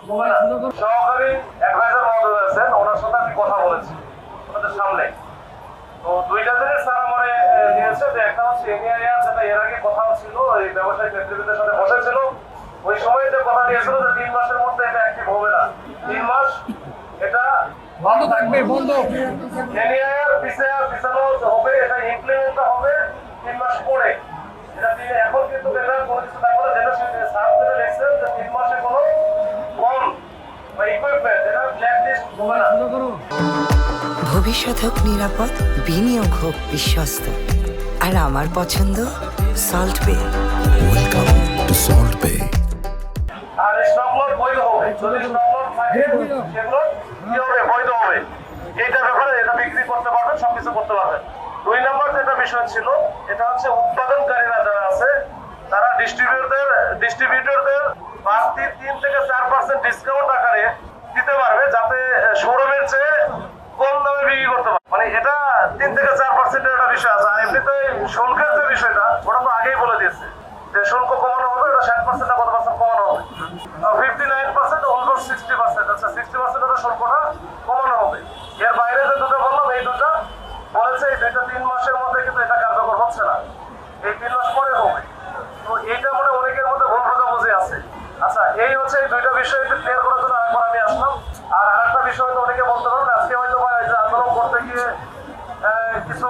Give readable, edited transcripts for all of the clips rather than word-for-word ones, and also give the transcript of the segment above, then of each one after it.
সহকারী অ্যাডভাইজার মহোদয় আছেন, ওনার সাথে আমি কথা বলেছি ওনাদের সামনে। তো দুইটা জিনিস স্যার আমারে দিয়েছে, যে একটা হচ্ছে এনআইআর, যেটা এর আগে কথা ছিল এই ব্যবসায়িক নেতৃবৃন্দের সাথে বসেছিল, ওই সময় যে কথা দিয়েছিল যে 3 মাসের মধ্যে এটা অ্যাক্টিভ হবে না, 3 মাস এটা বন্ধ থাকবে, বন্ধ। এনআইআর পিছানো হবে, এটা ইমপ্লিমেন্ট হবে 3 মাস পরে। এটা এখন কিন্তু এটা কোনো কিছু না করে যেটা স্যার করে লিখছেন যে 3 মাসে কোনো কম বা ইকুইপমেন্ট এটা ব্ল্যাক লিস্ট হবে না। ভবিষ্যৎ হোক নিরাপদ, বিনিয়োগ হোক বিশ্বস্ত, আর আমার পছন্দ সল্ট বে। ওয়েলকাম টু সল্ট বে। আর স্টক লট বৈধ হবে, যদি স্টক লট থাকে সেগুলো কি হবে, বৈধ হবে। এইটার ব্যাপারে এটা বিক্রি করতে পারবেন, সবকিছু করতে পারবেন। 2 নম্বর যেটা বিষয় ছিল, এটা হচ্ছে উৎপাদনকারীরা যারা আছে তারা ডিস্ট্রিবিউটরদের বাড়তি 3 থেকে 4% ডিসকাউন্ট আকারে দিতে পারবে, যাতে শোরুমের চেয়ে কম দামে বিক্রি করতে পারে। মানে এটা 3 থেকে 4% একটা বিষয় আছে। আর এমনিতে শুল্কের যে বিষয়টা, ওটা তো আগেই বলে দিয়েছে যে শুল্ক কমানো হবে, এটা 60% না কত পার্সেন্ট কমানো হবে, 59% অলমোস্ট 60%, আচ্ছা 60% ওটা শুল্কটা কমানো হবে। এর বাইরে যে দুটো বললাম, এই দুটো বলেছে এই দুইটা 3 মাসের মধ্যে কিন্তু এটা কার্যকর হচ্ছে না, এই 3 মাস পরে হবে। তো এইটা মানে অনেকের মধ্যে ভুল বোঝাবুঝি আছে। আচ্ছা, এই হচ্ছে এই দুইটা বিষয় একটু ক্লিয়ার করার জন্য আরেকবার আমি আসলাম। আর আরেকটা বিষয় তো অনেকে বলতে পারবেন, আজকে হয়তো বা এই যে আন্দোলন করতে গিয়ে কিছু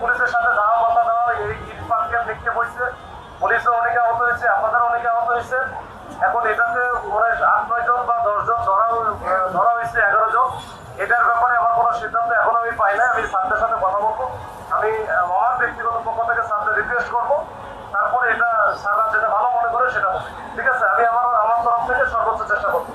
পুলিশের সাথে ধাওয়া বাধা দেওয়া, এই ইট পাটকেল দেখতে বসছে, পুলিশও অনেকে আহত হয়েছে, আপনাদের অনেকে আহত হয়েছে। এখন এটাতে ওরা 8-9 জন বা 10 জন ধরা হয়েছে, 11 জন। এটার ব্যাপারে আমার কোনো সিদ্ধান্ত এখন আমি পাই না। আমি স্যারদের সাথে কথা বলবো, আমি আমার ব্যক্তিগত পক্ষ থেকে স্যারদের রিকোয়েস্ট করবো, তারপরে এটা স্যাররা যেটা ভালো মনে করে সেটা হবে। ঠিক আছে, আমি আমার তরফ থেকে সর্বোচ্চ চেষ্টা করবো।